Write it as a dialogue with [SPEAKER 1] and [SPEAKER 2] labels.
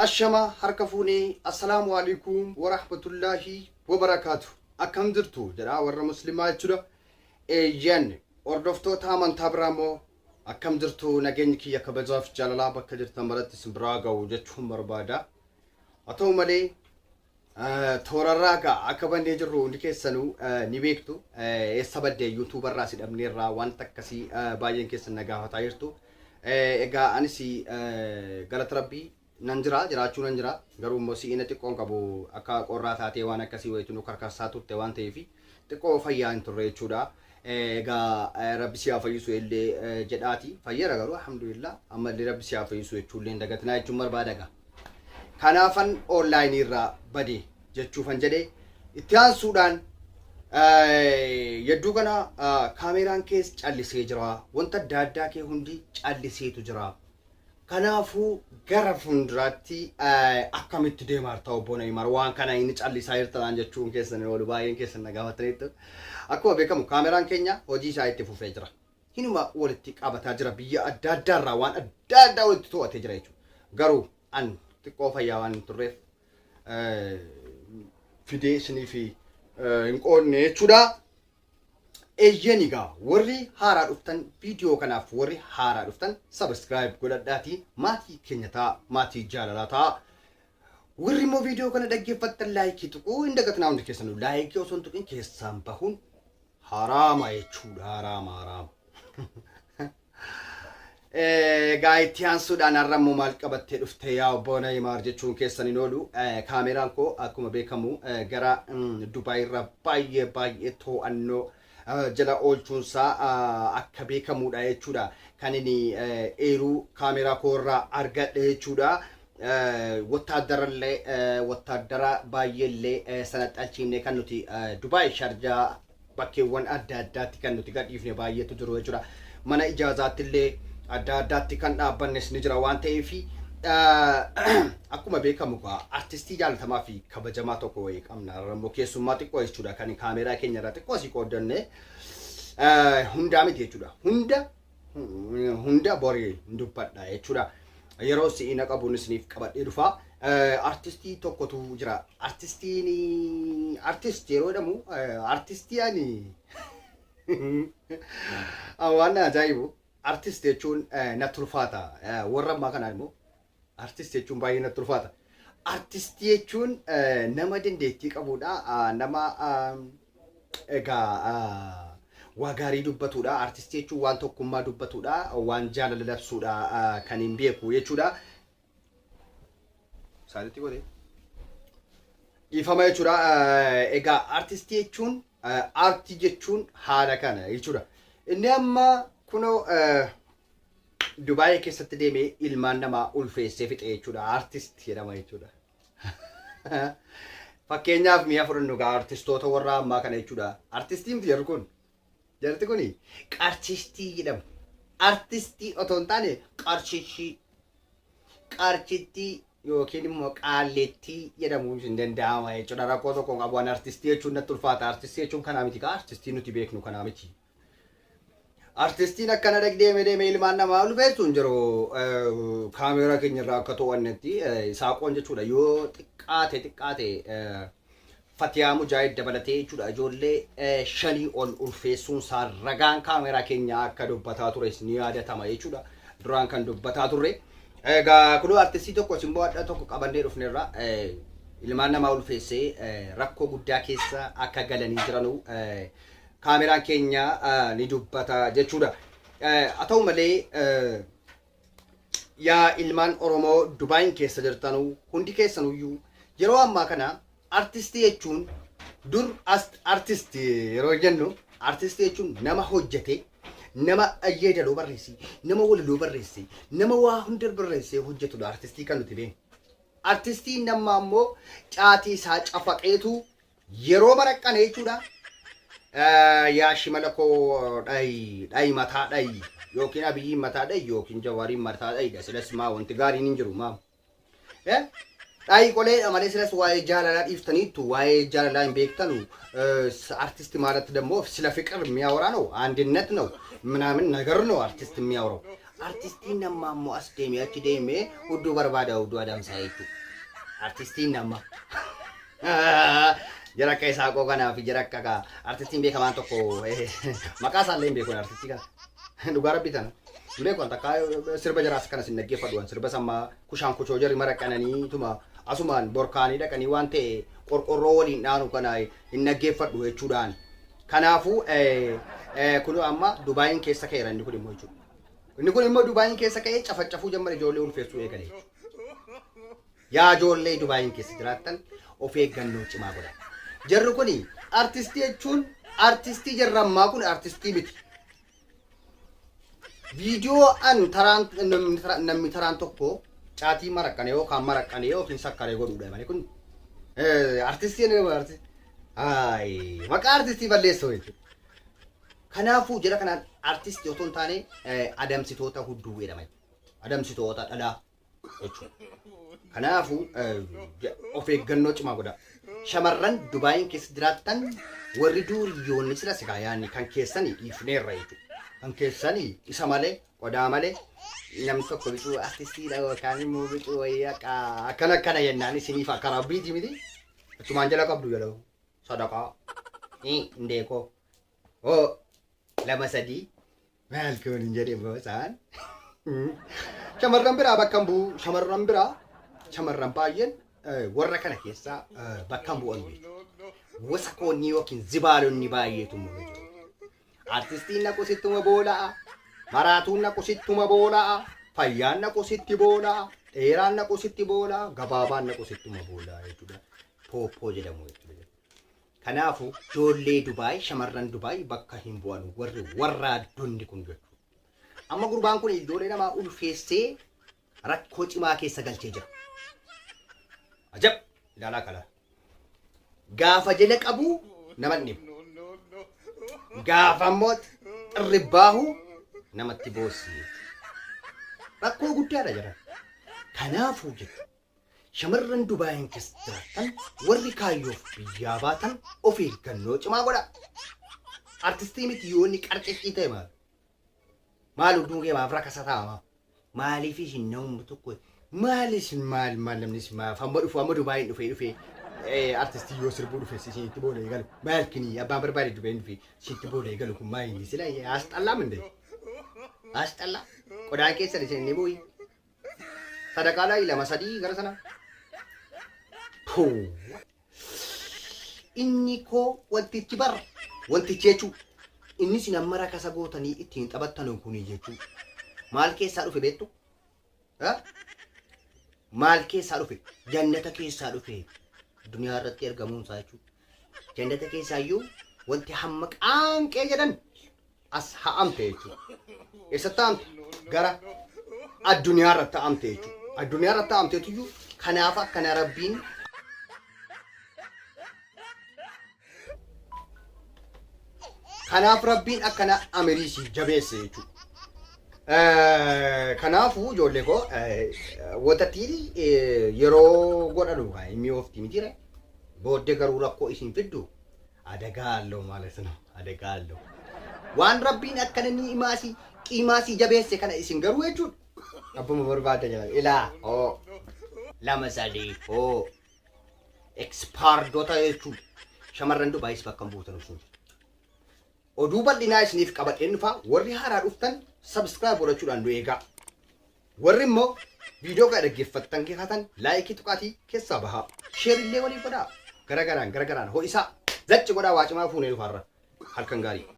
[SPEAKER 1] Shama harkafuni assalamu alaikum wa rahmatullahi wa barakatuh. Akkam jirtu jedha warra muslimaa jechuudha. Eeyyan hordoftoota amantaa biraamoo akkam jirtu nageenyi kiyya kabajaaf jaalalaa bakka jirtan maratti isin biraa ga'u jechuun barbaada. Haa ta'u malee toorarraa akka bannee jirru hundi keessanuu ni beektu. Eessa baddee yuutuubar irraa sidhamneerraa wanta akkasii baay'een keessan na gaafataa jirtu. Egaa anis galata rabbii nanjira jiraachuu nanjira garuu immoo si'ina xiqqoon qabu akka qorraa taatee waan akkasii wayitu nu karkarsaa turte waan ta'eef xiqqoo fayyaa hin turre jechuudha. Egaa rabbi si haa fayyisu illee jedhaati fayyara garuu alhamdulillah ammallee rabbi si haa fayyisu jechuullee hin dagatinaa jechuun barbaada. Kanaafan onlaayinii irraa badee jechuufan jedhee itti aansuudhaan yedduu kana kaameraan kees callisee jira wanta adda addaa kee hundi calliseetu jira. Kanaafu gara fuulduraatti akkamitti deemaa ta'u boona himar waan kana inni callisaa jirtan jechuun keessan oolu baay'een keessan na gaafataniitu. Akkuma beekamu kaameraan keenya hojii isaa itti fufee jira. Hinuma walitti qabataa jira biyya adda addaarraa waan adda addaa walitti to'atee jira jechuudha. Garuu an xiqqoo fayyaa waan hin turreef fidee isinii fi hin qoodne jechuudha. Eeyyaniga warri haaraa dhuftan video kanaaf warri haaraa dhuftan subscribe godhadhaati maatii keenya ta'a maatii jaalalaa ta'a. Warri immoo video kana dhaggeeffattan laayikii tuquu hin dagatinaa hundi keessanuu laayikii osoo hin tuqin keessaan bahuun haraama jechuudha haraama. Egaa itti aansuudhaan har'ammoo maal qabattee dhufte yaa obbo Nayemar jechuun keessan hin oolu. Kaameraan koo akkuma beekamu gara Dubaay irraa baay'ee to'annoo jala oolchuunsaa akka beekamuudha jechuudha. Kan inni eeruu kaameraa koorraa argadhe jechuudha. Wattaaddara baay'eellee sanaxalchiifne kan nuti Dubaay Sharjaa bakkeewwan adda addaatti kan nuti gadhiifne baay'eetu jiru jechuudha. Mana ijaazaattillee adda addaatti kan dhaabbannes ni jira waan ta'eef akkuma beekamu artistii jaalatamaa fi kabajamaa tokko wayii qabna. Rammoo keessummaa xiqqoo jechuudha kan kaameraa keenya irraa xiqqoo asii qooddanne hundaa miti jechuudha. Hunda borii dubbadha jechuudha. Yeroo si'ina qabuun isiniif qabadhee dhufa. Artistii tokkotu jira. Artistii yeroo jedhamu artistii ani waan ajaa'ibu artistii jechuun natti ulfaata. Warra ammaa kanaan immoo artistii jechuun baay'ee natti ulfaata. Artistii jechuun nama dandeettii qabudha. Nama egaa waa gaarii dubbatudha. Artistii jechuun waan tokkummaa dubbatudha. Waan jaalala labsuudha kan hin beeku jechuudha. Saalitti godhee ifama jechuudha. Egaa artistii jechuun aartii jechuun haala kana jechuudha. Inni amma kunoo Dubaay keessatti deemee ilmaan namaa ulfeessee fixe jechuudha. Artist jedhama jechuudha. Fakkeenyaaf mi'a fudhannu gaa artistoota warra ammaa kana jechuudha. Artistiin jarri kun jarti kuni qarchistii jedhamu. Artistii otoo hin taane qarchittii yookiin immoo qaalleettii jedhamuun hin danda'ama jechuudha. Rakkoo tokko qabu waan artistii jechuun natti ulfaata. Artistii jechuun kanaa miti gaa artistii nuti beeknu kanaa miti. Artistiin akkana deemee ilmaan namaa ulfeessuun jiru kaameraa keenya irraa akka to'annetti saaqoon jechuudha. Yoo xiqqaate Fatiyaa Mujahid dabalatee jechuudha. Ijoollee 5 ol ulfeessuun isaa ragaan kaameraa keenya akka dubbataa tures ni yaadatama jechuudha. Duraan kan dubbataa turre. Egaa kunoo artistii tokko simboo adda tokko qabannee dhufneerra ilmaan namaa ulfeessee rakkoo guddaa keessa akka galanii jiranuu kaameraan keenya ni dubbata jechuudha. Haa ta'u malee yaa ilmaan Oromoo Dubaayin keessa jirtanuu hundi keessanuyyuu yeroo ammaa kana artistii jechuun dur artistii yeroo jennu artistii jechuun nama hojjete nama yeedaloo barreesse nama walaloo barreesse nama waa hunda barreesse hojjetudha artistii kan nuti beeknu. Artistiin nama ammoo caatii isaa cafaqeetu yeroo maraqqane jechuudha. Yaa shimala koo dhayi mataa dhayi yookiin abiyyiin mataa dhayi yookiin jawaariin mataa dhayi silas maa wanti gaariin hin jiru maa. Dai qolee amalee silas waa'ee jaalalaa dhiiftaniitu waa'ee jaalalaa hin beektanu አርቲስት ማለት ደግሞ ስለ ፍቅር የሚያወራ ነው አንድነት ነው ምናምን ነገር ነው አርቲስት የሚያወራው አርቲስቲን ነማሞ አስደሚያች ደሜ ሁዱ በርባዳ ሁዱ አዳም ሳይቱ አርቲስቲን ነማ ጀራካ ይሳቆ ጋና ፊ ጀራካ ጋ አርቲስቲን ቤከማን ተኮ መቃስ አለኝ ቤኮን አርቲስቲ ጋ ዱጋራ ቢታና ዱሌ ኮንታ ካ ስርበ ጀራስ ከነ ሲነገ ፈዱን ስርበ ሰማ ኩሻን ኩቾ ጀሪ መረቀነኒ ቱማ asumaan borkaanii dhaqanii waan ta'e qorqorroo waliin dhaanu kana hin naggeeffadhu jechuudhaan kanaafuu kun amma Dubaayin keessa ka'eera inni kun immoo jechuudha inni kun immoo Dubaayin keessa ka'ee cafacafuu jammare ijoollee ulfeessuu eegalee yaa ijoollee Dubaayin keessa jiraattan of eeggannoo cimaa godha jarri kun artistii jechuun artistii jarrammaa kun artistii miti viidiyoo an taraan namni taraan tokko Chati marakane yo kam marakane yo kin sakkare godhuudha malee kun artistii ne artistii ay maka artistii balleessoo jechuudha kanaafuu jira kana artistii otoo hin taane adamsitoota hudduu jedhama adamsitoota dhalaa jechuudha kanaafuu of eeggannoo cimaa godha shamarran Dubaayin keessa jiraattan warri duuriyoonni sila sigaa yaanni kan keessanii dhiifneerra jechuudha kan keessanii isa malee qodaa malee nam tokko bitu artistii la kan mu bitu wayaka kana yennani sinifa karabiti miti cuma jala qabdu yalo sadaqa ndeko lama sadi malkon jadi bosan shamarran bira bakkan bu shamarran baayyen warra kana keessa bakkan bu anwi wasa ko ni yokin zibalon ni baayyetum artistii na ko situma bola Maratuun na kusittuma boolaa, fayyaan na kusitti boolaa, dheeraan na kusitti boolaa, gabaabaan na kusittuma boolaa jechuudha. Pooppoo jedhamu jechuudha. Kanaafuu ijoollee Dubaay, shamarran Dubaay bakka hin bu'an warra addonni kun jechuudha. Amma gurbaan kun ijoollee namaa ulfeessee rakkoo cimaa keessa galchee jira. Ajab! Ilaalaa kala. Gaafa jala qabu nama dhibu. Gaafa immoo xirribbaahu namatti boossi rakkoo guddaadha jira kanaafuu jechuudha shamarran Dubaayin keessa jiraatan warri kaayyoof biyyaa baatan of eeggannoo cimaa godha artistii miti yoonni qarqeqqii ta'e maal hunduu kee maaf rakkasa taa'ama maaliif isin namni tokko maalis maal namnis maaf amma Dubaayin dhufee artistii yoo sirbuu dhufe sitti booda eegalu maal kini abbaan barbaade Dubaayin dhufe sitti booda eegalu kun maayini sila asxallaa minde Astalla, kodaan keessa isin ni bu'i. Sadaqaadhaa lama sadii gara sana. Inni koo wantichi bara wantichi jechuudha. Inni sin amma rakkasa gootanii ittiin taphattan kuni jechuudha. Maal keessaa dhufe beektu? Maal keessaa dhufe? Jannata keessaa dhufe. Duniyaa irratti ergamuun isaa jechuudha. Jannata keessaa iyyuu wanti hamma qaanqee jedhan as ha'amte jechuudha. Eessatti gara addunyaa irratti ta'amte jechuudha. Addunyaa irratti ta'amteetu iyyuu kanaaf akkana Rabbiin kanaaf Rabbiin akkana Ameeriisii jabeesse jechuudha. Kanaafuu ijoollee koo wantatti yeroo godhanu inni oofti mitire booddee garuu rakkoo isin fiddu adagaallo ማለት ነው adagaallo waan Rabbiin akkana ni imaasii qimaasii jabeesse kana isin garuu jechuudha abbuma barbaada jala ilaa lama sadii expaardota jechuudha shamarran Dubaayis bakka buutan sun oduu bal'inaa isiniif qabadheen dhufaa warri haaraa dhuftan subscribe godhachuudhaan nu eegaa warri immoo viidiyoo kana dhaggeeffattan keessatan laayikii tuqaatii keessaa bahaa sheer illee waliif godhaa garagaraan ho'isaa zacci godhaa waa cimaa fuunee dhufaarra halkan gaarii